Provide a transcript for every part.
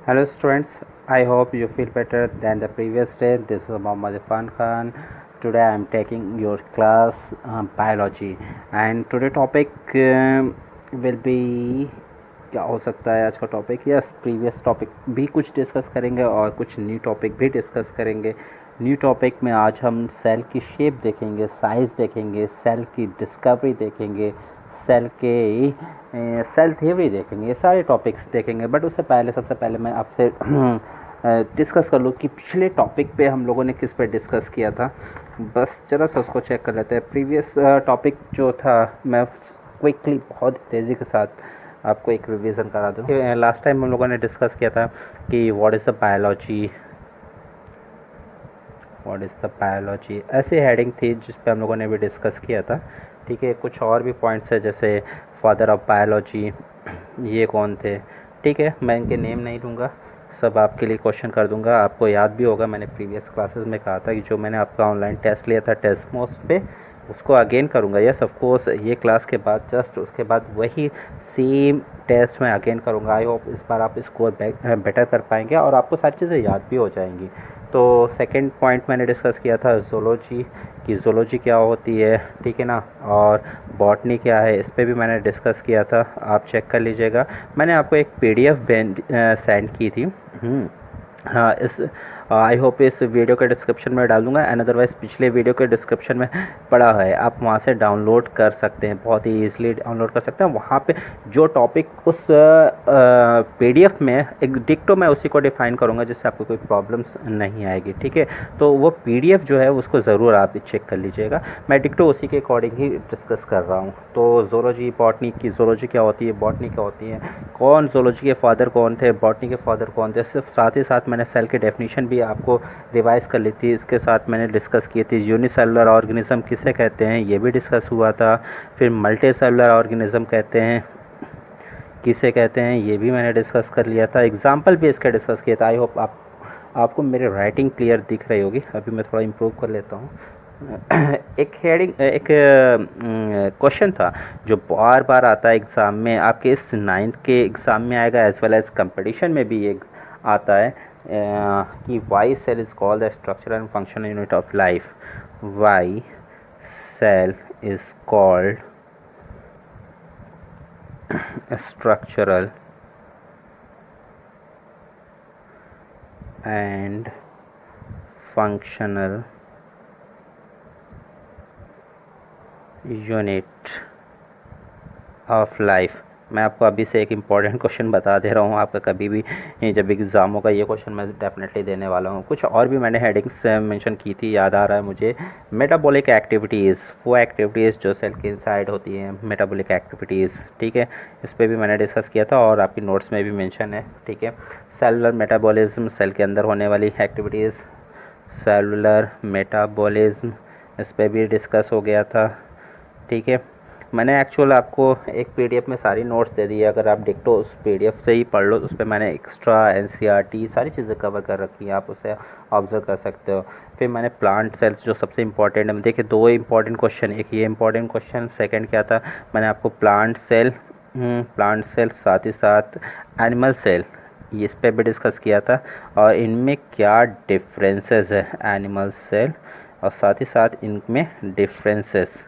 Hello students, I hope you feel better than the previous day. This is Mohammad Irfan Khan. Today I am taking your class biology and today topic will be क्या हो सकता है आज का topic. Yes, previous topic भी कुछ discuss करेंगे और कुछ न्यू टॉपिक भी डिस्कस करेंगे। न्यू टॉपिक में आज हम सेल की शेप देखेंगे, साइज़ देखेंगे, सेल की डिस्कवरी देखेंगे, सेल के सेल थ्योरी देखेंगे, ये सारे टॉपिक्स देखेंगे। बट उससे पहले सबसे पहले मैं आपसे डिस्कस कर लूँ कि पिछले टॉपिक पे हम लोगों ने किस पे डिस्कस किया था। बस ज़रा सा उसको चेक कर लेते हैं। प्रीवियस टॉपिक जो था मैं क्विकली बहुत तेज़ी के साथ आपको एक रिवीजन करा दूँ। लास्ट टाइम हम लोगों ने डिस्कस किया था कि व्हाट इज़ द बायोलॉजी, ऐसी हेडिंग थी जिस पे हम लोगों ने भी डिस्कस किया था। ठीक है, कुछ और भी पॉइंट्स है जैसे फादर ऑफ बायोलॉजी, ये कौन थे। ठीक है, मैं इनके नेम नहीं लूँगा, सब आपके लिए क्वेश्चन कर दूंगा। आपको याद भी होगा मैंने प्रीवियस क्लासेस में कहा था कि जो मैंने आपका ऑनलाइन टेस्ट लिया था टेस्ट मोस्ट पे, उसको अगेन करूँगा। यस ऑफ कोर्स, ये क्लास के बाद जस्ट उसके बाद वही सेम टेस्ट मैं अगेन करूँगा। आई होप इस बार आप स्कोर बेटर कर पाएंगे और आपको सारी चीज़ें याद भी हो जाएंगी। तो सेकंड पॉइंट मैंने डिस्कस किया था ज़ूलॉजी, कि ज़ूलॉजी क्या होती है, ठीक है ना, और बॉटनी क्या है, इस पर भी मैंने डिस्कस किया था। आप चेक कर लीजिएगा, मैंने आपको एक PDF सेंड की थी। हाँ, इस आई होप इस वीडियो के डिस्क्रिप्शन में डाल दूंगा, एंड अदरवाइज़ पिछले वीडियो के डिस्क्रिप्शन में पड़ा है, आप वहाँ से डाउनलोड कर सकते हैं, बहुत ही ईजिली डाउनलोड कर सकते हैं। वहाँ पे जो टॉपिक उस PDF में एक डिक्टो मैं उसी को डिफ़ाइन करूँगा जिससे आपको कोई प्रॉब्लम्स नहीं आएगी। ठीक है, तो वो PDF जो है उसको ज़रूर आप चेक कर लीजिएगा। मैं डिक्टो उसी के अकॉर्डिंग ही डिस्कस कर रहा हूँ। तो ज़ूलॉजी, बॉटनी की ज़ूलॉजी क्या होती है, बॉटनी क्या होती है, कौन ज़ूलॉजी के फादर कौन थे, बॉटनी के फादर कौन थे, सिर्फ साथ ही साथ मैंने सेल की डेफिनेशन भी आपको रिवाइज़ कर ली थी। इसके साथ मैंने डिस्कस की थी यूनिसेलुलर ऑर्गेनिज्म किसे कहते हैं, ये भी डिस्कस हुआ था। फिर मल्टी सेलुलर ऑर्गेनिज्म कहते हैं किसे कहते हैं, ये भी मैंने डिस्कस कर लिया था। एग्जाम्पल भी इसका डिस्कस किया था। आई होप आपको मेरी राइटिंग क्लियर दिख रही होगी। अभी मैं थोड़ा इम्प्रूव कर लेता हूँ। एक क्वेश्चन था जो बार बार आता है एग्ज़ाम में, आपके इस 9th के एग्ज़ाम में आएगा, एज वेल एज कंपटीशन में भी एक आता है कि why cell is called the structural and functional unit of life. Why cell is called structural and functional unit of life। मैं आपको अभी से एक इम्पॉर्टेंट क्वेश्चन बता दे रहा हूँ, आपका कभी भी जब एग्ज़ाम होगा ये क्वेश्चन मैं डेफिनेटली देने वाला हूँ। कुछ और भी मैंने हेडिंग्स मेंशन की थी, याद आ रहा है मुझे। मेटाबॉलिक एक्टिविटीज़, वो एक्टिविटीज़ जो सेल के इनसाइड होती हैं, मेटाबॉलिक एक्टिविटीज़। ठीक है, इस पर भी मैंने डिस्कस किया था और आपकी नोट्स में भी मेंशन है। ठीक है, सेलुलर मेटाबॉलिज्म, सेल के अंदर होने वाली एक्टिविटीज़, सेलुलर मेटाबॉलिज्म, इस पर भी डिस्कस हो गया था। ठीक है, मैंने एक्चुअल आपको एक PDF में सारी नोट्स दे दी है, अगर आप डिक्टो उस PDF से ही पढ़ लो, उस पर मैंने एक्स्ट्रा NCERT सारी चीज़ें कवर कर रखी हैं, आप उसे ऑब्जर्व कर सकते हो। फिर मैंने प्लांट सेल्स जो सबसे इंपॉर्टेंट है, देखिए 2 इंपॉर्टेंट क्वेश्चन, एक ये इंपॉर्टेंट क्वेश्चन, सेकंड क्या था, मैंने आपको प्लांट सेल साथ ही साथ एनिमल सेल, इस पर भी डिस्कस किया था और इनमें क्या डिफरेंसेस है, एनिमल सेल और साथ ही साथ इनमें डिफरेंसेस,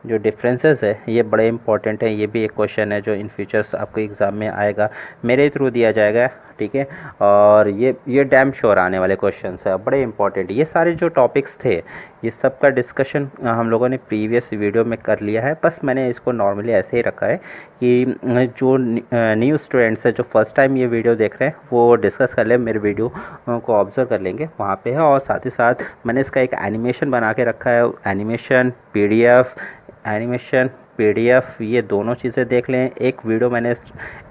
जो डिफरेंसेस है ये बड़े इंपॉर्टेंट है। ये भी एक क्वेश्चन है जो इन फ्यूचर्स आपको एग्ज़ाम में आएगा, मेरे थ्रू दिया जाएगा। ठीक है, और ये डैम श्योर आने वाले क्वेश्चंस है, बड़े इंपॉर्टेंट। ये सारे जो टॉपिक्स थे ये सब का डिस्कशन हम लोगों ने प्रीवियस वीडियो में कर लिया है। बस मैंने इसको नॉर्मली ऐसे ही रखा है कि जो न्यू स्टूडेंट्स है जो फर्स्ट टाइम ये वीडियो देख रहे हैं वो डिस्कस कर ले, मेरे वीडियो को ऑब्जर्व कर लेंगे, वहाँ पे है। और साथ ही साथ मैंने इसका एक एनिमेशन बना के रखा है, एनिमेशन PDF, ये दोनों चीज़ें देख लें। एक वीडियो मैंने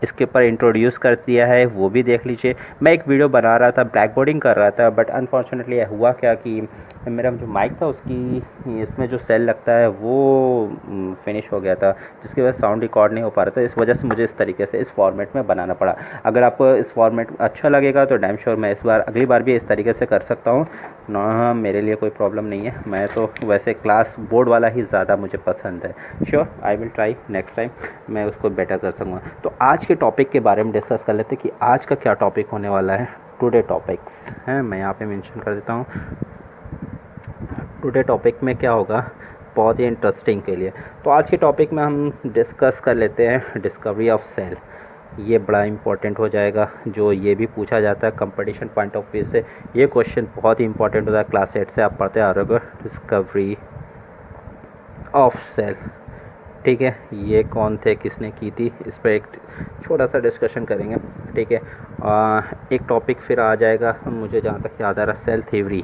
इसके ऊपर इंट्रोड्यूस कर दिया है, वो भी देख लीजिए। मैं एक वीडियो बना रहा था, ब्लैक बोर्डिंग कर रहा था, बट अनफॉर्चुनेटली हुआ क्या कि मेरा जो माइक था उसकी इसमें जो सेल लगता है वो फिनिश हो गया था, जिसकी वजह से साउंड रिकॉर्ड नहीं हो पा रहा था। इस वजह से मुझे इस तरीके से इस फॉर्मेट में बनाना पड़ा। अगर आपको इस फॉर्मेट अच्छा लगेगा तो डैम श्योर मैं अगली बार भी इस तरीके से कर सकता हूँ ना, मेरे लिए कोई प्रॉब्लम नहीं है। मैं तो वैसे क्लास बोर्ड वाला ही ज़्यादा मुझे पसंद है। Sure, I will try next time मैं उसको बेटर कर सकूँगा। तो आज के टॉपिक के बारे में डिस्कस कर लेते हैं कि आज का क्या टॉपिक होने वाला है। टुडे टॉपिक्स हैं, मैं यहाँ पे मेंशन कर देता हूँ। टुडे टॉपिक में क्या होगा, बहुत ही इंटरेस्टिंग के लिए। तो आज के टॉपिक में हम डिस्कस कर लेते हैं डिस्कवरी ऑफ सेल। ये बड़ा इंपॉर्टेंट हो जाएगा, जो ये भी पूछा जाता है कंपटीशन पॉइंट ऑफ व्यू से। ये क्वेश्चन बहुत ही इंपॉर्टेंट होता है, क्लास 8 से आप पढ़ते आ रहे हो, डिस्कवरी ऑफ सेल। ठीक है, ये कौन थे, किसने की थी, इस पर एक छोटा सा डिस्कशन करेंगे। ठीक है, एक टॉपिक फिर आ जाएगा मुझे जहाँ तक याद आ रहा, सेल थ्योरी।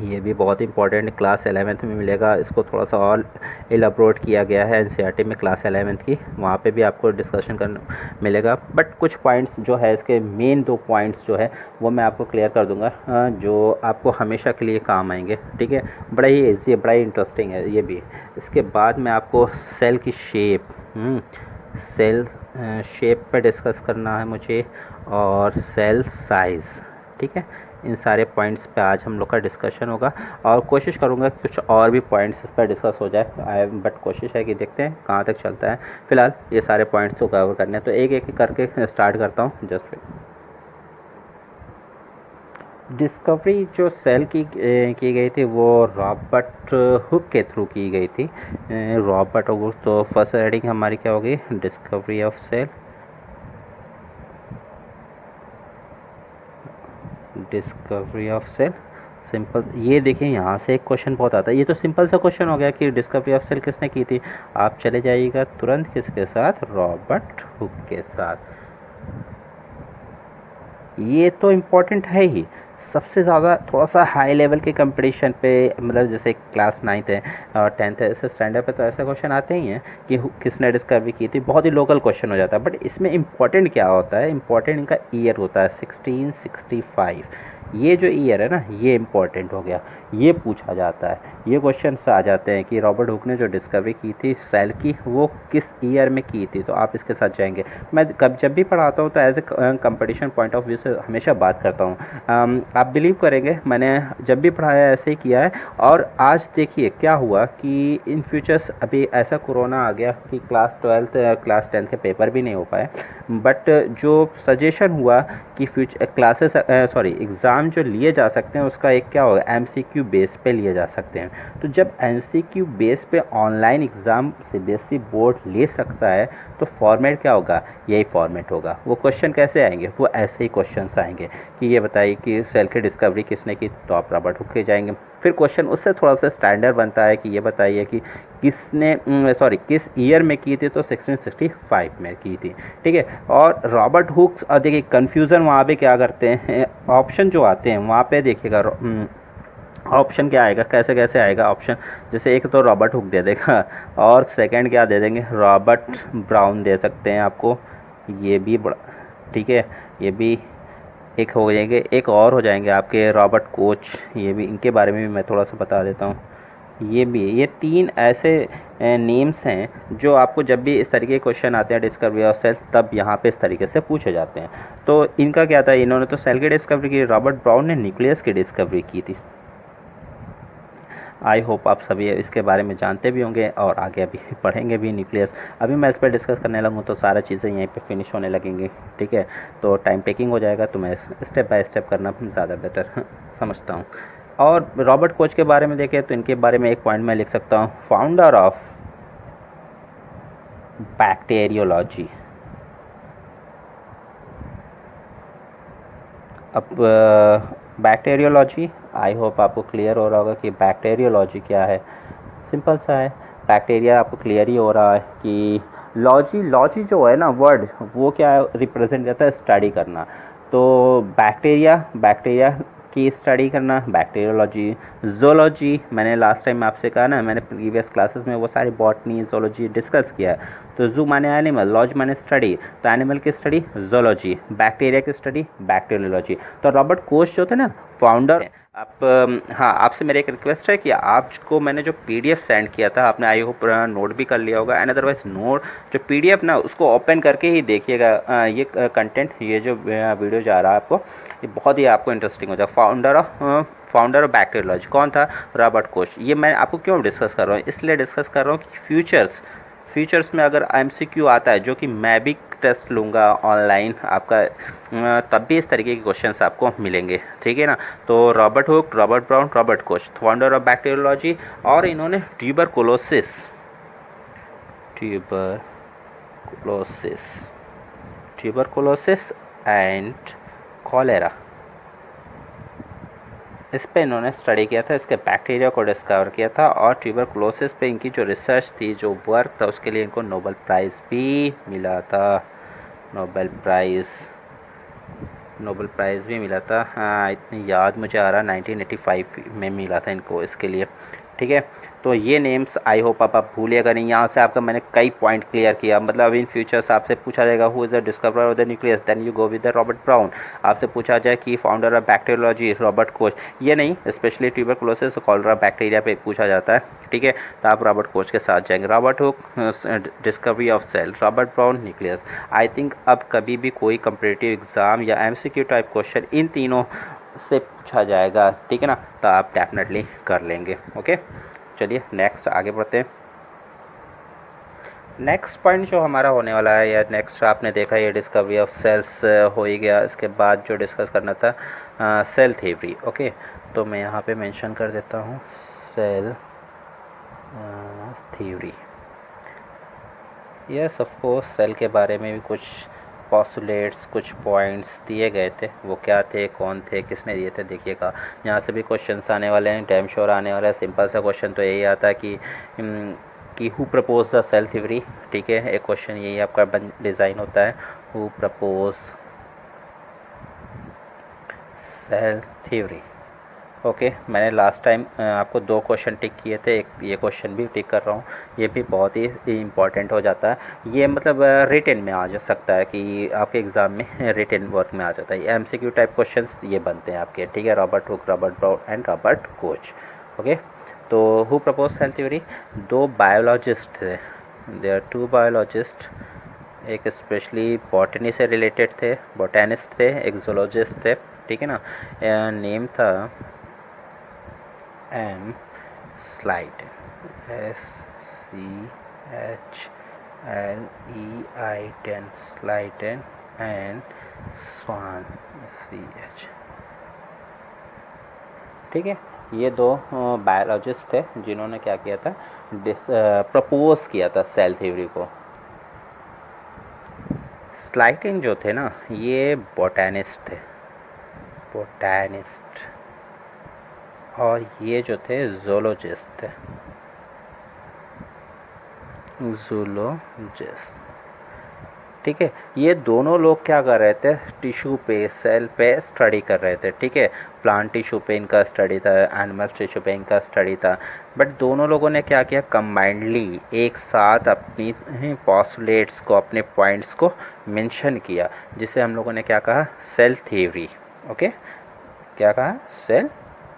ये भी बहुत इंपॉर्टेंट, क्लास 11th में मिलेगा। इसको थोड़ा सा और एलाबोरेट किया गया है एनसीईआरटी में क्लास 11th की, वहाँ पे भी आपको डिस्कशन करना मिलेगा। बट कुछ पॉइंट्स जो है, इसके मेन 2 पॉइंट्स जो है वो मैं आपको क्लियर कर दूंगा, जो आपको हमेशा के लिए काम आएंगे। ठीक है, बड़ा ही ईजी है, बड़ा ही इंटरेस्टिंग है ये भी। इसके बाद मैं आपको सेल की शेप, सेल शेप पे डिस्कस करना है मुझे, और सेल साइज़। ठीक है, इन सारे पॉइंट्स पे आज हम लोग का डिस्कशन होगा, और कोशिश करूँगा कुछ और भी पॉइंट्स इस पर डिस्कस हो जाए। बट कोशिश है कि देखते हैं कहाँ तक चलता है। फ़िलहाल ये सारे पॉइंट्स तो कवर करने हैं, तो एक एक करके स्टार्ट करता हूँ। जस्ट डिस्कवरी जो सेल की गई थी वो रॉबर्ट हुक के थ्रू की गई थी। रॉबर्ट हुक, तो फर्स्ट हेडिंग हमारी क्या होगी, discovery of cell. Discovery of cell, simple. ये देखिए यहाँ से एक क्वेश्चन बहुत आता है, ये तो सिंपल सा क्वेश्चन हो गया कि डिस्कवरी ऑफ सेल किसने की थी। आप चले जाइएगा तुरंत किसके साथ, रॉबर्ट हुक के साथ। ये तो इम्पोर्टेंट है ही, सबसे ज़्यादा थोड़ा सा हाई लेवल के कंपटीशन पे, मतलब जैसे क्लास 9th है और 10th है, ऐसे स्टैंडर्ड पे तो ऐसे क्वेश्चन आते ही हैं कि किसने डिस्कवरी की थी। बहुत ही लोकल क्वेश्चन हो जाता है, बट इसमें इम्पॉर्टेंट क्या होता है, इम्पॉर्टेंट इनका ईयर होता है 1665। ये जो ईयर है ना, ये इम्पॉर्टेंट हो गया, ये पूछा जाता है। ये क्वेश्चन आ जाते हैं कि रॉबर्ट हुक ने जो डिस्कवरी की थी सेल की, वो किस ईयर में की थी। तो आप इसके साथ जाएंगे। मैं जब भी पढ़ाता हूँ तो as a competition point of view से हमेशा बात करता हूँ। आप बिलीव करेंगे, मैंने जब भी पढ़ाया ऐसे ही किया है। और आज देखिए क्या हुआ कि इन फ्यूचर्स अभी ऐसा कोरोना आ गया कि क्लास 12th क्लास 10th के पेपर भी नहीं हो पाए। बट जो सजेशन हुआ कि फ्यूचर क्लासेस एग्ज़ाम जो लिए जा सकते हैं उसका एक क्या होगा, एमसीक्यू बेस पे लिए जा सकते हैं। तो जब एमसीक्यू बेस पे ऑनलाइन एग्ज़ाम सीबीएसई बोर्ड ले सकता है तो फॉर्मेट क्या होगा, यही फॉर्मेट होगा। वो क्वेश्चन कैसे आएंगे, वो ऐसे ही क्वेश्चंस आएंगे कि ये बताइए कि सेल की डिस्कवरी किसने की, तो आप रॉबर्ट हुक के जाएंगे। फिर क्वेश्चन उससे थोड़ा सा स्टैंडर्ड बनता है कि ये बताइए कि किस ईयर में की थी, तो 1665 में की थी। ठीक है, और रॉबर्ट हुक, और देखिए कन्फ्यूज़न वहाँ पे क्या करते हैं, ऑप्शन जो आते हैं वहाँ पे देखिएगा ऑप्शन क्या आएगा, कैसे कैसे आएगा ऑप्शन। जैसे एक तो रॉबर्ट हुक दे देगा, और सेकंड क्या दे देंगे, रॉबर्ट ब्राउन दे सकते हैं आपको। ये भी बड़ा ठीक है, ये भी एक हो जाएंगे, एक और हो जाएंगे आपके रॉबर्ट कोच। ये भी, इनके बारे में भी मैं थोड़ा सा बता देता हूँ। ये 3 ऐसे नेम्स हैं जो आपको जब भी इस तरीके के क्वेश्चन आते हैं डिस्कवरी ऑफ सेल, तब यहाँ पे इस तरीके से पूछे जाते हैं। तो इनका क्या था, इन्होंने तो सेल की डिस्कवरी की, रॉबर्ट ब्राउन ने न्यूक्लियस की डिस्कवरी की थी। आई होप आप सभी इसके बारे में जानते भी होंगे और आगे अभी पढ़ेंगे भी न्यूक्लियस। अभी मैं इस पर डिस्कस करने लगूँ तो सारा चीज़ें यहीं पे फिनिश होने लगेंगी। ठीक है, तो टाइम टेकिंग हो जाएगा, तो मैं स्टेप बाय स्टेप करना ज़्यादा बेटर समझता हूँ। और रॉबर्ट कोच के बारे में देखें तो इनके बारे में एक पॉइंट मैं लिख सकता हूँ, फाउंडर ऑफ बैक्टीरियोलॉजी। अब बैक्टीरियोलॉजी, आई होप आपको क्लियर हो रहा होगा कि बैक्टीरियोलॉजी क्या है। सिंपल सा है, बैक्टीरिया आपको क्लियर ही हो रहा है कि लॉजी जो है ना वर्ड, वो क्या रिप्रेजेंट करता है, स्टडी करना। तो बैक्टीरिया की स्टडी करना, बैक्टीरियोलॉजी। ज़ूलॉजी, मैंने लास्ट टाइम आपसे कहा ना, मैंने प्रीवियस क्लासेस में वो सारी बॉटनी ज़ूलॉजी डिस्कस किया है। तो जू माने एनिमल, लॉज माने स्टडी, तो एनिमल की स्टडी जोलॉजी, बैक्टीरिया की स्टडी बैक्टीरियोलॉजी। तो रॉबर्ट कोच जो थे ना फाउंडर, आप हाँ, आपसे मेरी एक रिक्वेस्ट है कि आपको मैंने जो पीडीएफ सेंड किया था, आपने आई होप नोट भी कर लिया होगा, एंड अदरवाइज नोट जो पीडीएफ ना उसको ओपन करके ही देखिएगा। ये कंटेंट, ये जो वीडियो जा रहा है आपको, ये बहुत ही आपको इंटरेस्टिंग हो जाएगा। फाउंडर ऑफ बैक्टीरियोलॉजी कौन था? Robert Koch. ये मैं आपको क्यों डिस्कस कर रहा हूँ? इसलिए डिस्कस कर रहा हूँ कि फ्यूचर्स में अगर एमसीक्यू आता है, जो कि मैं भी टेस्ट लूँगा ऑनलाइन आपका, तब भी इस तरीके के क्वेश्चंस आपको मिलेंगे, ठीक है ना। तो Robert Hooke, Robert brown, Robert Koch, founder of bacteriology, और इन्होंने ट्यूबरकुलोसिस एंड कॉलेरा, इस पे इन्होंने स्टडी किया था, इसके बैक्टीरिया को डिस्कवर किया था, और ट्यूबरकुलोसिस पे इनकी जो रिसर्च थी, जो वर्क था, उसके लिए इनको नोबेल प्राइज़ भी मिला था। नोबेल प्राइज़ भी मिला था। हाँ, इतनी याद मुझे आ रहा, 1985 में मिला था इनको इसके लिए, ठीक है। तो ये नेम्स आई होप आप भूलिएगा नहीं। यहाँ से आपका मैंने कई पॉइंट क्लियर किया, मतलब अभी इन फ्यूचर्स आपसे पूछा जाएगा who is the discoverer of the nucleus, then you go with the Robert Brown. आपसे पूछा जाए कि founder of bacteriology Robert Koch, ये नहीं, स्पेशली ट्यूबरकुलोसिस कॉलरा बैक्टीरिया पे पूछा जाता है, ठीक है, तो आप रॉबर्ट कोच के साथ जाएंगे। Robert Hooke discovery of cell, Robert Brown nucleus. I think अब कभी भी कोई कंपिटिटिव एग्ज़ाम या एमसीक्यू टाइप क्वेश्चन इन तीनों से पूछा जाएगा, ठीक है ना, तो आप डेफिनेटली कर लेंगे। ओके, चलिए नेक्स्ट आगे बढ़ते हैं। नेक्स्ट पॉइंट जो हमारा होने वाला है, या नेक्स्ट आपने देखा ये डिस्कवरी ऑफ सेल्स हो ही गया। इसके बाद जो डिस्कस करना था सेल थ्योरी। ओके, तो मैं यहाँ पे मेंशन कर देता हूँ cell theory. Yes, of course cell के बारे में भी कुछ पॉस्टुलेट्स, कुछ पॉइंट्स दिए गए थे। वो क्या थे, कौन थे, किसने दिए थे, देखिएगा यहाँ से भी क्वेश्चंस आने वाले हैं, डैम श्योर आने वाला है। सिंपल सा क्वेश्चन तो यही आता है कि who propose the cell theory, ठीक है। एक क्वेश्चन यही आपका डिज़ाइन होता है, who propose cell theory. Okay, मैंने लास्ट टाइम आपको 2 क्वेश्चन टिक किए थे, एक ये क्वेश्चन भी टिक कर रहा हूँ। ये भी बहुत ही इम्पॉर्टेंट हो जाता है, ये मतलब रिटन में आ जा सकता है कि आपके एग्ज़ाम में रिटन वर्क में आ जाता है। एमसीक्यू टाइप क्वेश्चंस ये बनते हैं आपके, ठीक है। Robert Hooke, Robert Brown and Robert Koch. Okay, तो who propose cell theory? 2 biologist थे, देयर 2 बायोलॉजिस्ट, एक स्पेशली बॉटनी से रिलेटेड थे, बोटेनिस्ट थे, एक जूलॉजिस्ट थे, ठीक है ना। नेम था M Schleiden, SCHLEITN, Schleiden, and Schwann, CH, ठीक है। ये 2 बायोलॉजिस्ट थे जिन्होंने क्या किया था, प्रपोज किया था सेल थ्योरी को। स्लाइटन जो थे ना, ये बोटेनिस्ट थे, और ये जो थे जूलॉजिस्ट थे, ठीक है। ये दोनों लोग क्या कर रहे थे, टिश्यू पे, सेल पे स्टडी कर रहे थे, ठीक है। प्लांट टिश्यू पे इनका स्टडी था, एनिमल टिश्यू पे इनका स्टडी था, बट दोनों लोगों ने क्या किया, कंबाइंडली एक साथ अपनी पॉस्टुलेट्स को, अपने पॉइंट्स को मेंशन किया, जिसे हम लोगों ने क्या कहा, सेल थ्योरी। ओके, क्या कहा, सेल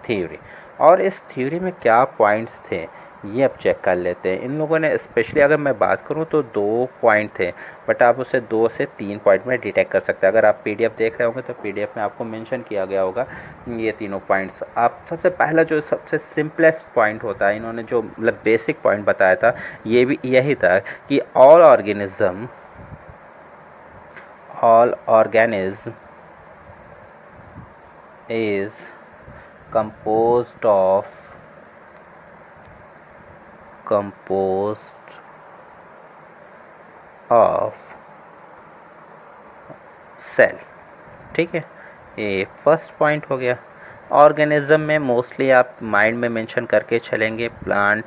थ्योरी। और इस थ्योरी में क्या पॉइंट्स थे ये अब चेक कर लेते हैं। इन लोगों ने स्पेशली अगर मैं बात करूं तो 2 पॉइंट थे, बट आप उसे 2 से 3 पॉइंट में डिटेक्ट कर सकते हैं। अगर आप पीडीएफ देख रहे होंगे तो पीडीएफ में आपको मेंशन किया गया होगा ये तीनों पॉइंट्स। आप सबसे पहला जो सबसे सिंपलेस्ट पॉइंट होता है, इन्होंने जो मतलब बेसिक पॉइंट बताया था, ये भी यही था कि all organism is composed of cell, ठीक है। ये फर्स्ट पॉइंट हो गया। ऑर्गेनिज्म में मोस्टली आप माइंड में मेंशन करके चलेंगे प्लांट,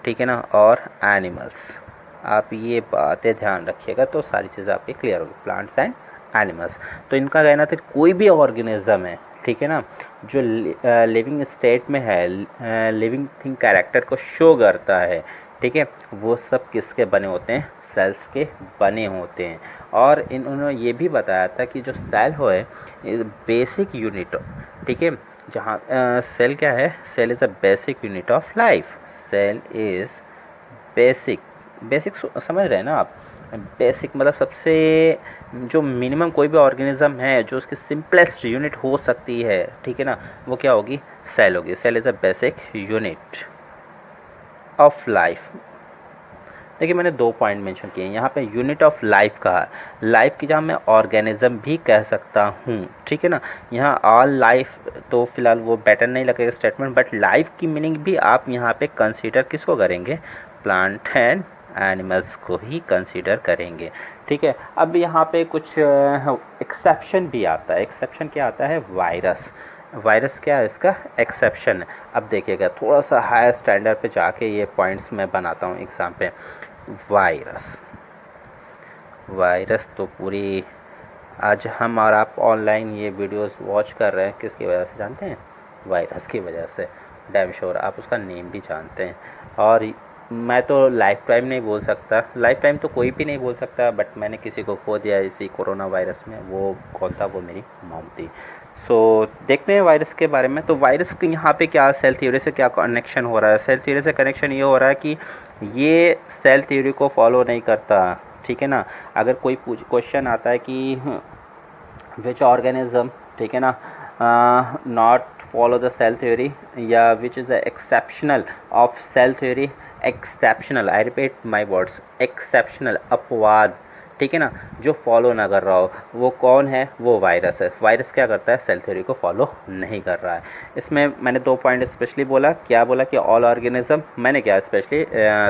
ठीक है ना, और एनिमल्स। आप ये बातें ध्यान रखिएगा तो सारी चीज़ें आपकी क्लियर होगी, प्लांट्स एंड एनिमल्स। तो इनका कहना था कोई भी ऑर्गेनिज्म है, ठीक है ना, जो लिविंग स्टेट में है, लिविंग थिंग कैरेक्टर को शो करता है, ठीक है, वो सब किसके बने होते हैं, सेल्स के बने होते हैं। और इन्होंने ये भी बताया था कि जो सेल हो है बेसिक यूनिट, ठीक है, जहाँ सेल क्या है, cell is a basic unit of life, cell is basic, basic समझ रहे हैं ना आप, बेसिक मतलब सबसे जो मिनिमम कोई भी ऑर्गेनिज्म है जो उसकी सिंपलेस्ट यूनिट हो सकती है, ठीक है ना, वो क्या होगी, सेल होगी। Cell is a basic unit of life. देखिए मैंने 2 पॉइंट मेंशन किए हैं यहाँ पे, यूनिट ऑफ लाइफ कहा, लाइफ की जहाँ मैं ऑर्गेनिज्म भी कह सकता हूँ, ठीक है ना। यहाँ ऑल लाइफ तो फिलहाल वो बेटर नहीं लगेगा स्टेटमेंट, बट लाइफ की मीनिंग भी आप यहाँ पे कंसीडर किसको करेंगे, प्लांट एंड एनिमल्स को ही कंसीडर करेंगे, ठीक है। अब यहाँ पे कुछ एक्सेप्शन भी आता है। एक्सेप्शन क्या आता है, वायरस। वायरस क्या है, इसका एक्सेप्शन है। अब देखिएगा थोड़ा सा हायर स्टैंडर्ड पे जाके ये पॉइंट्स मैं बनाता हूँ एग्ज़ाम पे। वायरस, वायरस तो पूरी आज हम और आप ऑनलाइन ये वीडियोस वॉच कर रहे हैं किसकी वजह से जानते हैं, वायरस की वजह से, डैम श्योर आप उसका नेम भी जानते हैं। और मैं तो लाइफ टाइम नहीं बोल सकता, लाइफ टाइम तो कोई भी नहीं बोल सकता, बट मैंने किसी को खो दिया इसी कोरोना वायरस में, वो कौन था, वो मेरी मॉम थी। सो देखते हैं वायरस के बारे में। तो वायरस के यहाँ पे क्या सेल थ्योरी से क्या कनेक्शन हो रहा है, सेल थ्योरी से कनेक्शन ये हो रहा है कि ये सेल थ्योरी को फॉलो नहीं करता, ठीक है ना। अगर कोई क्वेश्चन आता है कि विच ऑर्गेनिज्म, ठीक है ना, not follow the cell theory, या which is the exceptional of cell theory, exceptional, I repeat my words, exceptional, अपवाद, ठीक है ना, जो फॉलो ना कर रहा हो वो कौन है, वो वायरस है। वायरस क्या करता है, सेल थ्योरी को फॉलो नहीं कर रहा है। इसमें मैंने 2 पॉइंट स्पेशली बोला, क्या बोला कि ऑल ऑर्गेनिज्म, मैंने क्या स्पेशली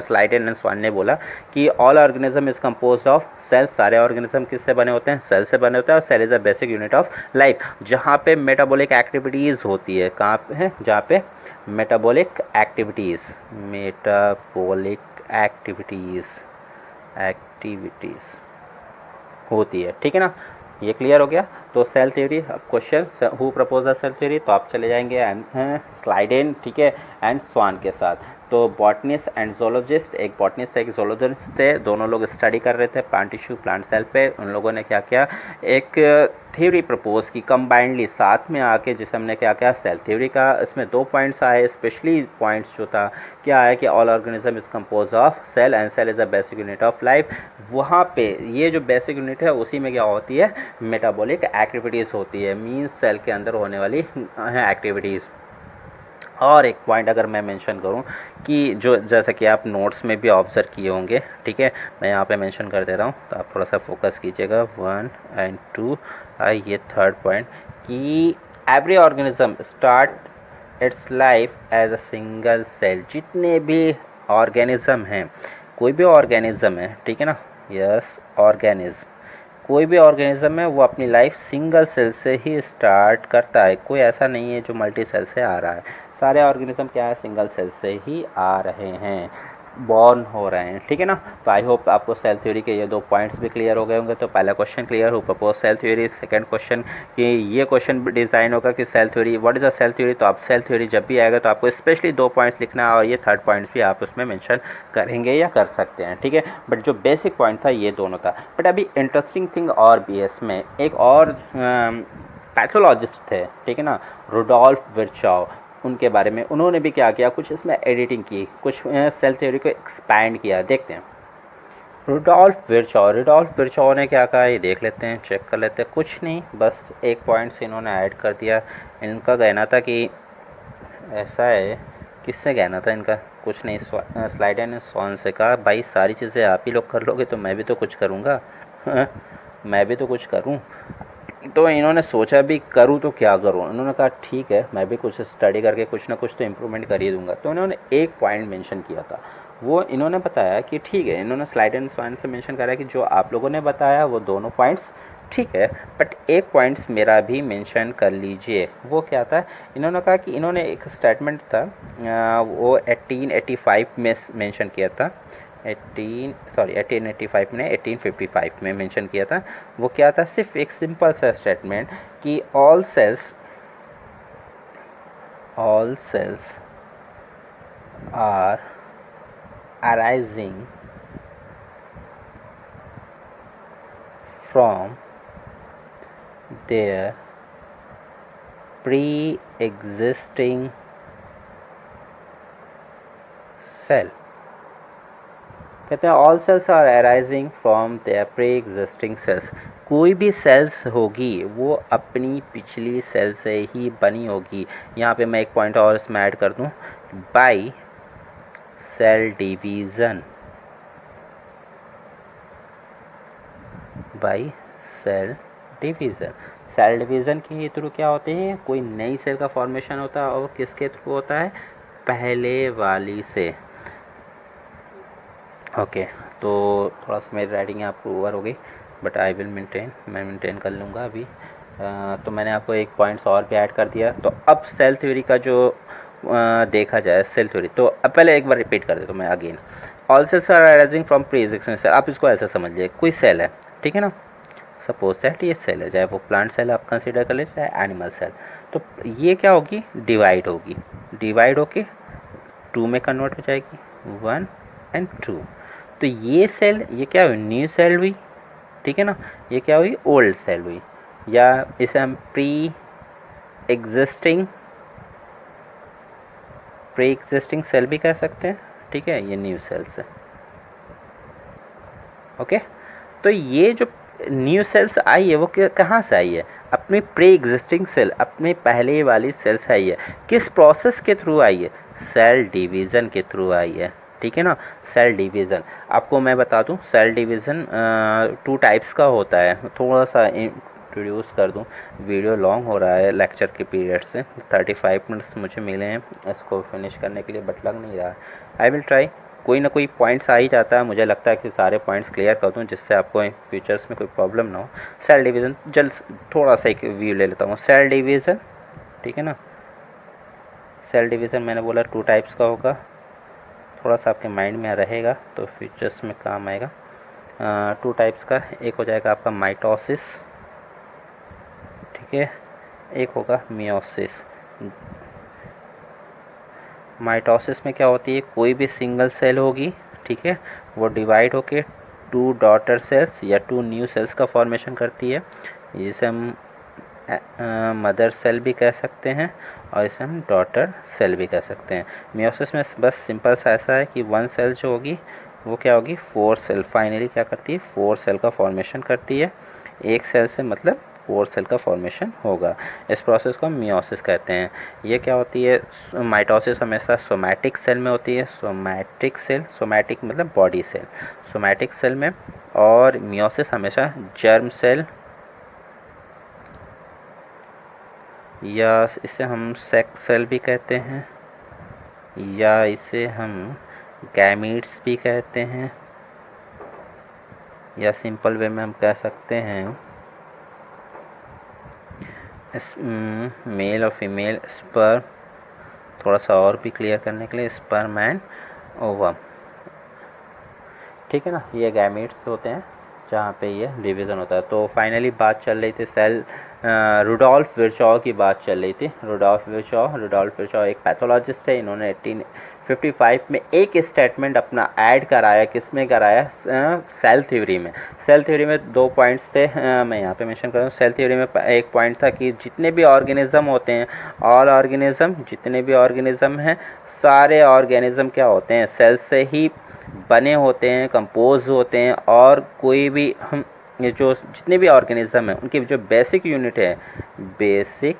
स्लाइडेन एंड स्वान ने बोला कि all organism is compose of cells, सारे ऑर्गेनिज्म किससे बने होते हैं, सेल से बने होते हैं, और cell is a basic unit of life. जहाँ पे मेटाबॉलिक एक्टिविटीज़ होती है, कहाँ पे है, जहाँ पे मेटाबॉलिक एक्टिविटीज़, मेटाबॉलिक एक्टिविटीज़ होती है, ठीक है ना। ये क्लियर हो गया। तो सेल थ्योरी, अब question who propose the cell theory, तो आप चले जाएंगे स्लाइडेन, ठीक है, एंड स्वान के साथ। तो बॉटनिस्ट एंड जोलॉजिस्ट, एक बॉटनिस्ट एक जोलॉजिस्ट थे, दोनों लोग स्टडी कर रहे थे प्लांट टिश्यू, प्लांट सेल पे। उन लोगों ने क्या किया, एक थ्योरी प्रपोज की कंबाइंडली साथ में आके, जिसे हमने क्या किया, सेल थ्योरी का। इसमें 2 पॉइंट्स आए, स्पेशली पॉइंट्स जो था क्या है कि all organism is compose of cell and cell is the basic unit of life. वहाँ पे ये जो बेसिक यूनिट है उसी में क्या होती है, मेटाबॉलिक एक्टिविटीज़ होती है, मीन्स सेल के अंदर होने वाली एक्टिविटीज़। और एक पॉइंट अगर मैं मेंशन करूं कि जो जैसा कि आप नोट्स में भी ऑब्जर्व किए होंगे, ठीक है, मैं यहाँ पे मेंशन कर दे रहा हूँ, तो आप थोड़ा सा फोकस कीजिएगा, 1 एंड 2, ये 3rd पॉइंट कि every organism start its life as a single cell. जितने भी ऑर्गेनिज्म हैं, कोई भी ऑर्गेनिज्म है, ठीक है ना, यस ऑर्गेनिज्म, कोई भी ऑर्गेनिज्म है वो अपनी लाइफ सिंगल सेल से ही स्टार्ट करता है। कोई ऐसा नहीं है जो मल्टी सेल से आ रहा है, सारे ऑर्गेनिज्म क्या है, सिंगल सेल से ही आ रहे हैं, बॉर्न हो रहे हैं, ठीक है ना। तो आई होप आपको सेल थ्योरी के ये 2 पॉइंट्स भी क्लियर हो गए होंगे। तो पहला क्वेश्चन क्लियर हो, propose cell theory. Second question कि ये क्वेश्चन डिज़ाइन होगा कि cell theory, what is a cell theory. तो आप सेल थ्योरी जब भी आएगा तो आपको स्पेशली 2 पॉइंट्स लिखना है, और ये 3rd पॉइंट्स भी आप उसमें मेंशन करेंगे या कर सकते हैं, ठीक है। बट जो बेसिक पॉइंट था ये दोनों था। बट अभी इंटरेस्टिंग थिंग और भी है इसमें, एक और पैथोलॉजिस्ट थे, ठीक है ना, रुडोल्फ विर्चॉव, उनके बारे में उन्होंने भी क्या किया, कुछ इसमें एडिटिंग की, कुछ सेल थ्योरी को एक्सपैंड किया। देखते हैं रुडोल्फ विर्चॉव ने क्या कहा, ये देख लेते हैं, चेक कर लेते हैं। कुछ नहीं, बस एक पॉइंट्स इन्होंने ऐड कर दिया। इनका कहना था कि ऐसा है, किससे कहना था इनका, कुछ नहीं, स्लाइडन ने स्वान से कहा, भाई सारी चीज़ें आप ही लोग कर लोगे तो मैं भी तो कुछ करूँगा मैं भी तो कुछ करूँ। तो इन्होंने सोचा भी करूँ तो क्या करूँ, इन्होंने कहा ठीक है मैं भी कुछ स्टडी करके कुछ ना कुछ तो इम्प्रूवमेंट कर ही दूंगा। तो इन्होंने एक पॉइंट मेंशन किया था, वो इन्होंने बताया कि ठीक है, इन्होंने स्लाइड एंड स्वान से मेंशन करा कि जो आप लोगों ने बताया वो दोनों पॉइंट्स ठीक है, बट एक पॉइंट्स मेरा भी मेंशन कर लीजिए। वो क्या था, इन्होंने कहा कि इन्होंने एक स्टेटमेंट था वो 1885 में मेंशन किया था, 1885 में 1855 में मेंशन किया था। वो क्या था, सिर्फ एक सिंपल सा स्टेटमेंट कि all cells are arising from their pre-existing cell। कहते हैं all cells are arising from their pre existing cells. कोई भी सेल्स होगी वो अपनी पिछली सेल से ही बनी होगी। यहाँ पे मैं एक पॉइंट और इसमें ऐड कर दूँ, by cell division, by cell division. Cell division के थ्रू क्या होते हैं, कोई नई सेल का फॉर्मेशन होता है और किसके थ्रू होता है, पहले वाली से। ओके तो थोड़ा सा मेरी राइटिंग आपको ओवर हो गई, बट आई विल मेंटेन, मैं मेंटेन कर लूँगा अभी। तो मैंने आपको एक पॉइंट्स और भी ऐड कर दिया। तो अब सेल थ्योरी का जो देखा जाए सेल थ्योरी, तो अब पहले एक बार रिपीट कर देता हूँ मैं again. All cells are arising from pre existing cell. आप इसको ऐसा समझ लीजिए, कोई सेल है, ठीक है ना, सपोज दैट ये सेल है, चाहे वो प्लांट सेल आप कंसिडर कर लीजिए चाहे एनिमल सेल। तो ये क्या होगी, डिवाइड होगी, डिवाइड होके 2 में कन्वर्ट हो जाएगी, 1 एंड 2। तो ये सेल, ये क्या हुई, न्यू सेल हुई, ठीक है ना, ये क्या हुई, ओल्ड सेल हुई, या इसे हम प्री एग्जिस्टिंग सेल भी कह सकते हैं, ठीक है, ये न्यू सेल्स है। ओके तो ये जो न्यू सेल्स आई है वो कहाँ से आई है, अपनी प्री एग्जिस्टिंग सेल, अपने पहले वाली सेल से आई है। किस प्रोसेस के थ्रू आई है, सेल डिवीज़न के थ्रू आई है, ठीक है ना। सेल डिवीज़न आपको मैं बता दूं, सेल डिवीज़न 2 टाइप्स का होता है। थोड़ा सा इंट्रोड्यूस कर दूं, वीडियो लॉन्ग हो रहा है लेक्चर के पीरियड से, 35 मिनट्स मुझे मिले हैं इसको फिनिश करने के लिए, बट लग नहीं रहा है। आई विल ट्राई, कोई ना कोई पॉइंट्स आ ही जाता है, मुझे लगता है कि सारे पॉइंट्स क्लियर कर दूं जिससे आपको फ्यूचर्स में कोई प्रॉब्लम ना हो। सेल डिवीज़न जल्द थोड़ा सा एक व्यू ले लेता हूँ। सेल डिवीज़न, ठीक है ना, सेल डिवीज़न मैंने बोला 2 टाइप्स का होगा, थोड़ा सा आपके माइंड में रहेगा तो फ्यूचर्स में काम आएगा। 2 टाइप्स का, एक हो जाएगा आपका माइटोसिस, ठीक है, एक होगा मियोसिस। माइटोसिस में क्या होती है, कोई भी सिंगल सेल होगी, ठीक है, वो डिवाइड होके 2 डॉटर सेल्स या 2 न्यू सेल्स का फॉर्मेशन करती है, जिसे हम मदर सेल भी कह सकते हैं और इसे हम डॉटर सेल भी कह सकते हैं। मियोसिस में बस सिंपल सा ऐसा है कि 1 सेल जो होगी वो क्या होगी, 4 सेल, फाइनली क्या करती है, 4 सेल का फॉर्मेशन करती है। एक सेल से मतलब 4 सेल का फॉर्मेशन होगा। इस प्रोसेस को हम मियोसिस कहते हैं। ये क्या होती है, माइटोसिस हमेशा सोमैटिक सेल में होती है, सोमैटिक सेल, सोमैटिक मतलब बॉडी सेल, सोमैटिक सेल में, और मियोसिस हमेशा जर्म सेल, या इसे हम सेक्स सेल भी कहते हैं, या इसे हम गैमीट्स भी कहते हैं, या सिंपल वे में हम कह सकते हैं मेल और फीमेल स्पर्म। थोड़ा सा और भी क्लियर करने के लिए, स्पर्म एंड ओवम, ठीक है ना, ये गैमीट्स होते हैं जहाँ पे ये डिवीज़न होता है। तो फाइनली बात चल रही थी सेल, रुडोल्फ विर्चॉ की बात चल रही थी। रुडोल्फ विर्चॉ एक पैथोलॉजिस्ट थे। इन्होंने 1855 में एक स्टेटमेंट अपना ऐड कराया, किस में कराया, सेल थ्योरी में। सेल थ्योरी में 2 पॉइंट्स थे, मैं यहाँ पे मेंशन कर रहा हूँ। सेल थ्योरी में एक पॉइंट था कि जितने भी ऑर्गेनिज्म होते हैं, ऑल ऑर्गेनिज्म, जितने भी ऑर्गेनिज्म हैं, सारे ऑर्गेनिज्म क्या होते हैं, सेल से ही बने होते हैं, कंपोज होते हैं, और कोई भी हम ये जो जितने भी ऑर्गेनिज्म हैं उनकी जो बेसिक यूनिट है, बेसिक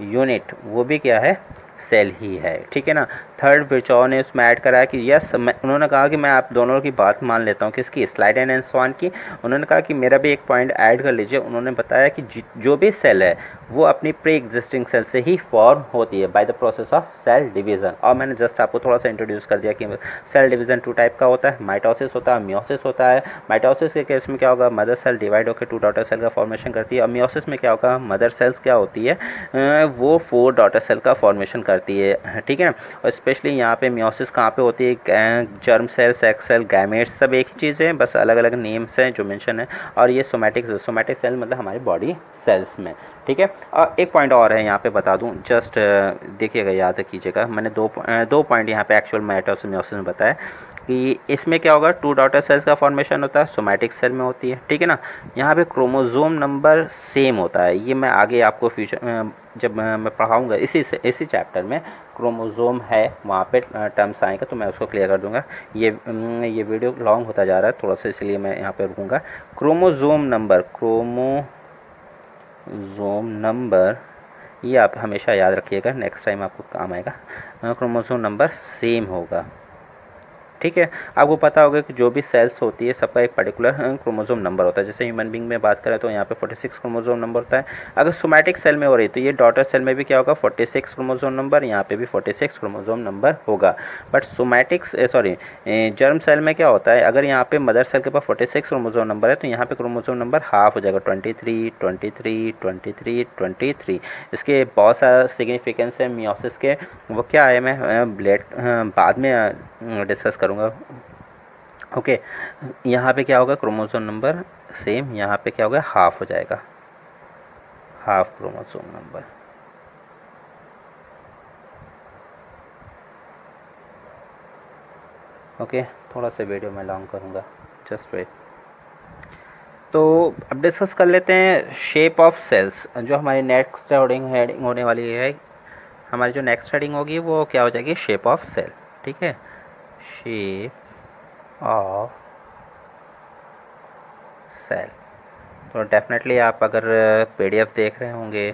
यूनिट वो भी क्या है, सेल ही है, ठीक है ना। थर्ड विर्चॉ ने उसमें ऐड कराया कि यस, उन्होंने कहा कि मैं आप दोनों की बात मान लेता हूँ, किसकी, स्लाइडेन एंड स्वान की। उन्होंने कहा कि मेरा भी एक पॉइंट ऐड कर लीजिए। उन्होंने बताया कि जो भी सेल है वो अपनी प्री एग्जिस्टिंग सेल से ही फॉर्म होती है by the process of cell division. और मैंने जस्ट आपको थोड़ा सा इंट्रोड्यूस कर दिया कि सेल डिवीज़न 2 टाइप का होता है, माइटोसिस होता है, मियोसिस होता है। माइटोसिस के केस में क्या होगा, मदर सेल डिवाइड होकर 2 डॉटर सेल का फॉर्मेशन करती है, और मियोसिस में क्या होगा, मदर सेल्स क्या होती है, वो 4 डॉटर सेल का फॉर्मेशन करती है, ठीक है। और स्पेशली यहाँ पे मियोसिस कहाँ पे होती है, germ cell, sex cell, gametes, सब एक ही चीज़ है, बस अलग अलग नेम्स हैं जो मेंशन है। और ये सोमैटिक सेल मतलब हमारी बॉडी सेल्स में, ठीक है। और एक पॉइंट और है यहाँ पे बता दूँ, जस्ट देखिएगा, याद कीजिएगा, मैंने दो पॉइंट यहाँ पे एक्चुअल माइटोसिस मियोसिस में बताया कि इसमें क्या होगा, 2 डॉटर सेल्स का फॉर्मेशन होता है, सोमैटिक सेल में होती है, ठीक है ना। यहाँ पे क्रोमोसोम नंबर सेम होता है, ये मैं आगे आपको फ्यूचर जब मैं पढ़ाऊँगा इसी चैप्टर में क्रोमोसोम है वहाँ पे टर्म्स आएगा तो मैं उसको क्लियर कर दूँगा। ये वीडियो लॉन्ग होता जा रहा है थोड़ा सा, इसलिए मैं यहाँ पे रुकूँगा। क्रोमोसोम नंबर ये आप हमेशा याद रखिएगा, नेक्स्ट टाइम आपको काम आएगा। क्रोमोसोम नंबर सेम होगा, ठीक है। आपको पता होगा कि जो भी सेल्स होती है सबका एक पर्टिकुलर क्रोमोसोम नंबर होता है। जैसे ह्यूमन बींग में बात करें तो यहाँ पे 46 क्रोमोसोम नंबर होता है। अगर सोमैटिक सेल में हो रही तो ये डॉटर सेल में भी क्या होगा, 46 क्रोमोसोम नंबर, यहाँ पे भी 46 क्रोमोसोम नंबर होगा। बट जर्म सेल में क्या होता है, अगर यहाँ पे मदर सेल के पास 46 क्रोमोसोम नंबर है तो यहाँ पे क्रोमोसोम नंबर हाफ हो जाएगा, 23, 23, 23, 23। इसके बहुत सारा सिग्निफिकेंस है मियोसिस के, वो क्या है मैं बाद में डिस्कस करूँगा, ओके। यहाँ पे क्या होगा, क्रोमोसोम नंबर सेम, यहाँ पे क्या होगा, हाफ हो जाएगा, हाफ क्रोमोसोम नंबर। ओके, थोड़ा सा वीडियो मैं लॉन्ग करूँगा, जस्ट वेट। तो अब डिस्कस कर लेते हैं शेप ऑफ सेल्स, जो हमारी नेक्स्ट हेडिंग होने वाली है। हमारी जो नेक्स्ट हेडिंग होगी वो क्या हो जाएगी, शेप ऑफ सेल, ठीक है। शेप ऑफ सेल, तो डेफिनेटली आप अगर PDF देख रहे होंगे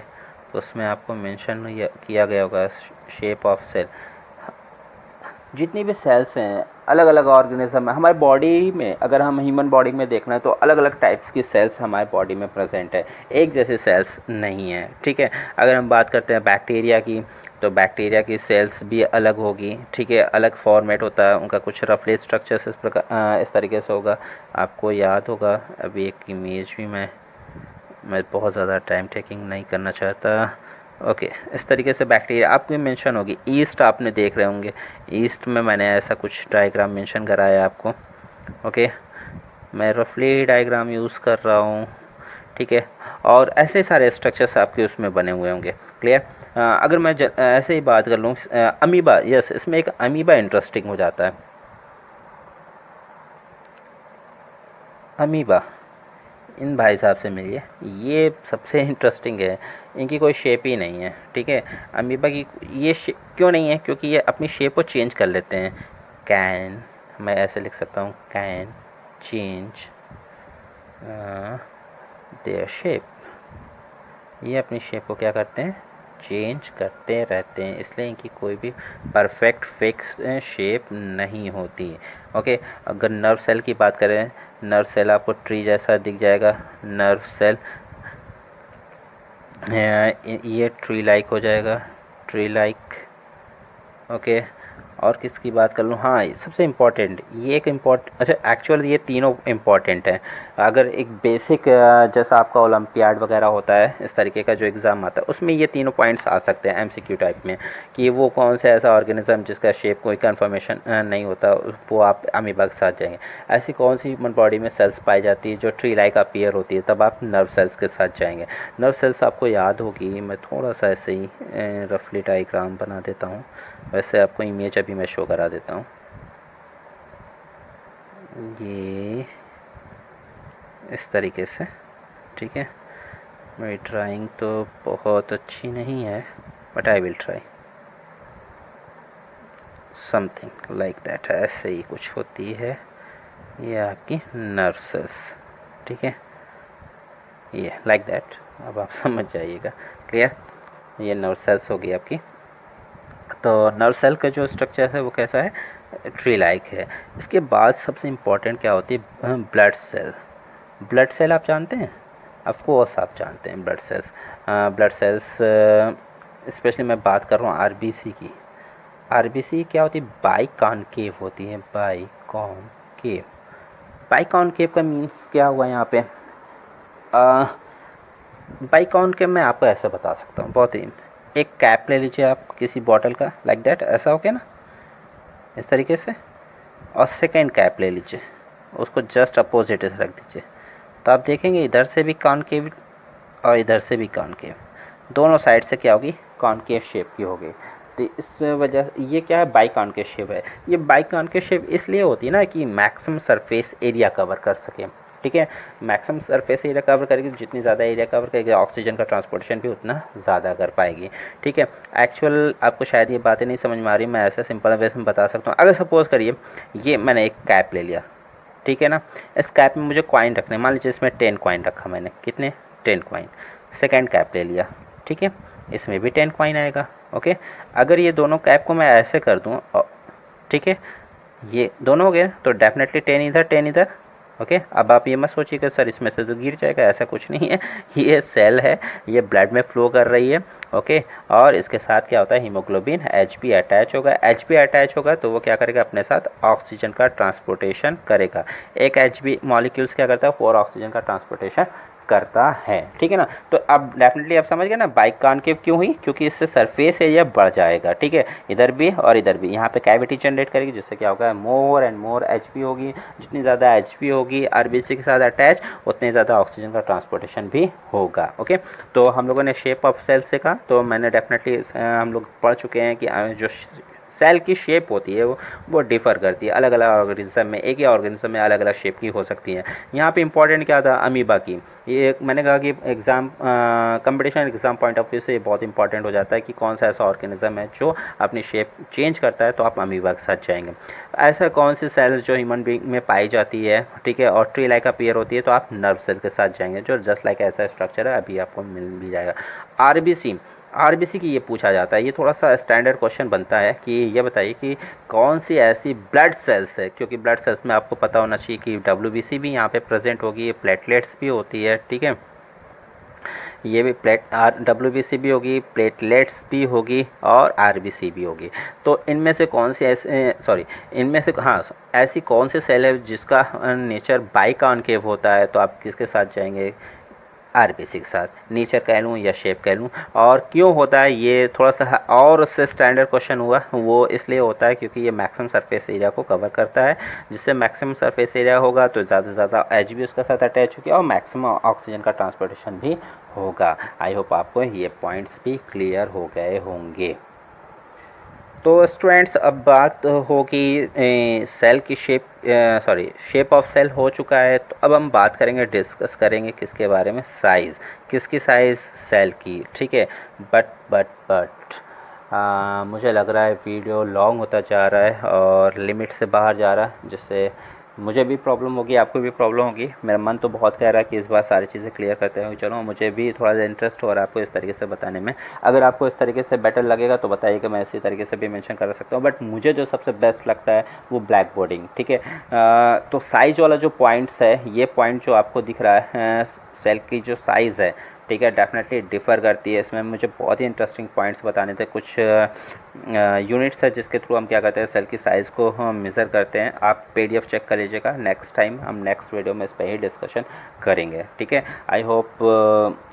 तो उसमें आपको मेंशन किया गया होगा शेप ऑफ सेल। जितनी भी सेल्स हैं अलग अलग ऑर्गेनिज्म है हमारे बॉडी में, अगर हम ह्यूमन बॉडी में देखना है तो अलग अलग टाइप्स की सेल्स हमारे बॉडी में प्रेजेंट है, एक जैसे सेल्स नहीं है, ठीक है। अगर हम बात करते हैं बैक्टीरिया की तो बैक्टीरिया की सेल्स भी अलग होगी, ठीक है, अलग फॉर्मेट होता है उनका, कुछ रफली स्ट्रक्चर्स इस तरीके से होगा, आपको याद होगा। अभी एक इमेज भी मैं बहुत ज़्यादा टाइम टेकिंग नहीं करना चाहता, ओके। इस तरीके से बैक्टीरिया आपकी मेंशन होगी। ईस्ट आपने देख रहे होंगे, ईस्ट में मैंने ऐसा कुछ डायग्राम मेंशन कराया है आपको, ओके। मैं रफली डायग्राम यूज़ कर रहा हूँ, ठीक है। और ऐसे सारे स्ट्रक्चर्स आपके उसमें बने हुए होंगे, क्लियर। अगर मैं ऐसे ही बात कर लूँ अमीबा, यस, इसमें एक अमीबा इंटरेस्टिंग हो जाता है। अमीबा, इन भाई साहब से मिलिए, ये सबसे इंटरेस्टिंग है, इनकी कोई शेप ही नहीं है, ठीक है। अमीबा की ये क्यों नहीं है, क्योंकि ये अपनी शेप को चेंज कर लेते हैं। कैन, मैं ऐसे लिख सकता हूँ, कैन चेंज देयर शेप, ये अपनी शेप को क्या करते हैं, चेंज करते रहते हैं, इसलिए इनकी कोई भी परफेक्ट फिक्स शेप नहीं होती, ओके। अगर नर्व सेल की बात करें, नर्व सेल आपको ट्री जैसा दिख जाएगा, नर्व सेल ये ट्री लाइक हो जाएगा, ट्री लाइक, ओके। और किसकी बात कर लूँ, हाँ सबसे इम्पॉर्टेंट, ये एक अच्छा एक्चुअल ये तीनों इम्पॉर्टेंट हैं। अगर एक बेसिक जैसा आपका ओलंपियाड वगैरह होता है, इस तरीके का जो एग्ज़ाम आता है उसमें ये तीनों पॉइंट्स आ सकते हैं MCQ टाइप में, कि वो कौन सा ऐसा ऑर्गेनिज्म जिसका शेप कोई कन्फर्मेशन नहीं होता, वो आप अमीबा के साथ जाएंगे। ऐसी कौन सी ह्यूमन बॉडी में सेल्स पाई जाती है जो ट्री लाइक अपीयर होती है, तब आप नर्व सेल्स के साथ जाएंगे। नर्व सेल्स आपको याद होगी, मैं थोड़ा सा ऐसे ही रफली डायग्राम बना देता हूँ, वैसे आपको इमेज अभी मैं शो करा देता हूँ। ये इस तरीके से, ठीक है। मेरी ड्राइंग तो बहुत अच्छी नहीं है, but I will try something like that, ऐसे ही कुछ होती है। ये आपकी नर्व सेल्स, ठीक है, ये लाइक दैट, अब आप समझ जाइएगा, क्लियर। ये नर्व सेल्स होगी आपकी। तो नर्व सेल का जो स्ट्रक्चर है वो कैसा है, ट्री लाइक है। इसके बाद सबसे इम्पॉर्टेंट क्या होती है, ब्लड सेल। ब्लड सेल आप जानते हैं, ऑफ कोर्स आप जानते हैं blood cells. Blood cells specially मैं बात कर रहा हूँ RBC की। RBC क्या होती है, बाइकॉनकेव होती है, बाइकॉनकेव। बाइकॉनकेव का मीन्स क्या हुआ यहाँ पे, बाइकॉनकेव मैं आपको ऐसा बता सकता हूँ, बहुत ही, एक कैप ले लीजिए आप किसी बॉटल का, लाइक दैट, ऐसा हो गया ना, इस तरीके से, और सेकेंड कैप ले लीजिए, उसको जस्ट अपोजिट रख दीजिए, तो आप देखेंगे इधर से भी कॉनकेव और इधर से भी कॉनकेव, दोनों साइड से क्या होगी, कॉनकेव शेप की होगी। तो इस वजह से ये क्या है, बाइकॉन्केव शेप है। ये बाइकॉन्केव शेप इसलिए होती है ना कि मैक्सिमम सरफेस एरिया कवर कर सके, ठीक है। मैक्सिमम सरफेस एरिया कवर करेगी, जितनी ज़्यादा एरिया कवर करेगी ऑक्सीजन का ट्रांसपोर्टेशन भी उतना ज़्यादा कर पाएगी, ठीक है। एक्चुअल आपको शायद ये बातें नहीं समझ में आ रही, मैं ऐसे सिंपल वे में बता सकता हूँ। अगर सपोज़ करिए ये मैंने एक कैप ले लिया, ठीक है ना, इस कैप में मुझे कॉइन रखने, मान लीजिए इसमें 10 कॉइन रखा मैंने, कितने 10 कॉइन। सेकेंड कैप ले लिया, ठीक है, इसमें भी 10 कॉइन आएगा, ओके। अगर ये दोनों कैप को मैं ऐसे कर दूँ, ठीक है, ये दोनों हो गए तो डेफिनेटली 10 इधर 10 इधर, ओके। अब आप ये मत सोचिएगा सर इसमें से तो गिर जाएगा, ऐसा कुछ नहीं है। ये सेल है, ये ब्लड में फ्लो कर रही है, ओके। और इसके साथ क्या होता है, हीमोग्लोबिन Hb अटैच होगा। Hb अटैच होगा तो वो क्या करेगा, अपने साथ ऑक्सीजन का ट्रांसपोर्टेशन करेगा। एक Hb मॉलिक्यूल्स क्या करता है, 4 ऑक्सीजन का ट्रांसपोर्टेशन करता है, ठीक है ना। तो अब डेफिनेटली आप समझ गए ना बाइकॉन्केव क्यों हुई, क्योंकि इससे सरफेस एरिया बढ़ जाएगा, ठीक है, इधर भी और इधर भी। यहाँ पे कैविटी जनरेट करेगी जिससे क्या होगा, मोर एंड मोर Hb होगी। जितनी ज़्यादा Hb होगी आरबीसी के साथ अटैच, उतनी ज़्यादा ऑक्सीजन का ट्रांसपोर्टेशन भी होगा, ओके। तो हम लोगों ने शेप ऑफ सेल से कहा, तो मैंने डेफिनेटली हम लोग पढ़ चुके हैं कि जो सेल की शेप होती है वो डिफ़र करती है अलग अलग ऑर्गेनिज्म में, एक ही ऑर्गेनिज्म में अलग अलग शेप की हो सकती है। यहाँ पे इंपॉर्टेंट क्या था, अमीबा की। ये मैंने कहा कि exam competition exam point of view से बहुत इंपॉर्टेंट हो जाता है कि कौन सा ऐसा ऑर्गेनिज्म है जो अपनी शेप चेंज करता है, तो आप अमीबा के साथ जाएंगे। ऐसा कौन सी सेल्स जो ह्यूमन बीइंग में पाई जाती है, ठीक है, और ट्री लाइक अपीयर होती है, तो आप नर्व सेल के साथ जाएंगे जो जस्ट लाइक ऐसा स्ट्रक्चर है, अभी आपको मिल भी जाएगा। आरबीसी की ये पूछा जाता है, ये थोड़ा सा स्टैंडर्ड क्वेश्चन बनता है कि ये बताइए कि कौन सी ऐसी ब्लड सेल्स है, क्योंकि ब्लड सेल्स में आपको पता होना चाहिए कि डब्ल्यूबीसी भी यहाँ पे प्रेजेंट होगी, प्लेटलेट्स भी होती है, ठीक है, ये भी डब्ल्यूबीसी भी होगी, प्लेटलेट्स भी होगी और आरबीसी भी होगी। तो इनमें से कौन सी इनमें से ऐसी कौन सी सेल है जिसका नेचर बाइकॉन्केव होता है, तो आप किसके साथ जाएंगे, आरबीसी के साथ। नेचर कह लूँ या शेप कह लूँ, और क्यों होता है ये थोड़ा सा और उससे स्टैंडर्ड क्वेश्चन हुआ, वो इसलिए होता है क्योंकि ये मैक्सिमम सरफेस एरिया को कवर करता है। जिससे मैक्सिमम सरफेस एरिया होगा तो ज़्यादा से ज़्यादा Hb उसके साथ अटैच होगी और मैक्सिमम ऑक्सीजन का ट्रांसपोर्टेशन भी होगा। आई होप आपको ये पॉइंट्स भी क्लियर हो गए होंगे। तो स्टूडेंट्स अब बात होगी सेल की शेप ऑफ सेल हो चुका है, तो अब हम बात करेंगे, डिस्कस करेंगे किसके बारे में, साइज़, किसकी साइज़, सेल की, ठीक है। बट मुझे लग रहा है वीडियो लॉन्ग होता जा रहा है और लिमिट से बाहर जा रहा है, जिससे मुझे भी प्रॉब्लम होगी, आपको भी प्रॉब्लम होगी। मेरा मन तो बहुत कह रहा है कि इस बार सारी चीज़ें क्लियर करते हैं, चलो मुझे भी थोड़ा सा इंटरेस्ट हो रहा है आपको इस तरीके से बताने में। अगर आपको इस तरीके से बेटर लगेगा तो बताइए कि मैं इसी तरीके से भी मेंशन कर सकता हूँ, बट मुझे जो सबसे बेस्ट लगता है वो ब्लैक बोर्डिंग, ठीक है। तो साइज़ वाला जो पॉइंट्स है, ये पॉइंट जो आपको दिख रहा है सेल की जो साइज़ है, ठीक है, डेफिनेटली डिफ़र करती है। इसमें मुझे बहुत ही इंटरेस्टिंग पॉइंट्स बताने थे, कुछ यूनिट्स है जिसके थ्रू हम क्या करते हैं, सेल की साइज़ को हम मेज़र करते हैं। आप PDF चेक कर लीजिएगा, नेक्स्ट टाइम हम नेक्स्ट वीडियो में इस पर ही डिस्कशन करेंगे, ठीक है। आई होप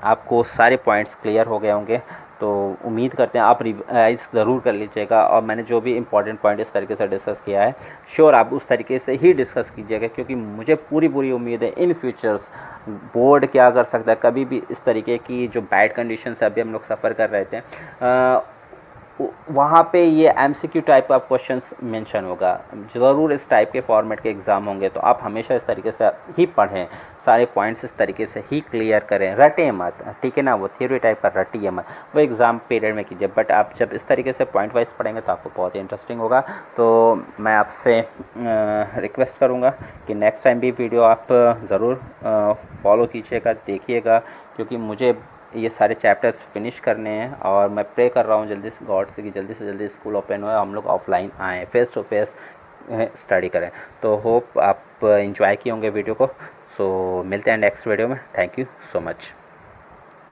आपको सारे पॉइंट्स क्लियर हो गए होंगे, तो उम्मीद करते हैं आप रिवाइज ज़रूर कर लीजिएगा। और मैंने जो भी इंपॉर्टेंट पॉइंट इस तरीके से डिस्कस किया है, श्योर आप उस तरीके से ही डिस्कस कीजिएगा, क्योंकि मुझे पूरी उम्मीद है इन फ्यूचर्स बोर्ड क्या कर सकता है, कभी भी इस तरीके की जो बैड कंडीशन से अभी हम लोग सफ़र कर रहे थे, वहाँ पे ये MCQ टाइप का क्वेश्चंस मेंशन होगा, ज़रूर इस टाइप के फॉर्मेट के एग्ज़ाम होंगे। तो आप हमेशा इस तरीके से ही पढ़ें, सारे पॉइंट्स इस तरीके से ही क्लियर करें, रटें मत, ठीक है ना, वो थ्योरी टाइप का रटिए मत, वो एग्ज़ाम पीरियड में कीजिए। बट आप जब इस तरीके से पॉइंट वाइज पढ़ेंगे तो आपको बहुत ही इंटरेस्टिंग होगा। तो मैं आपसे रिक्वेस्ट करूँगा कि नेक्स्ट टाइम भी वीडियो आप ज़रूर फॉलो कीजिएगा, देखिएगा, क्योंकि मुझे ये सारे चैप्टर्स फिनिश करने हैं और मैं प्रे कर रहा हूँ जल्दी से गॉड से कि जल्दी से जल्दी स्कूल ओपन हो, हम लोग ऑफलाइन आएँ, फेस टू फेस स्टडी करें। तो होप आप एंजॉय किए होंगे वीडियो को। सो मिलते हैं नेक्स्ट वीडियो में। Thank you so much.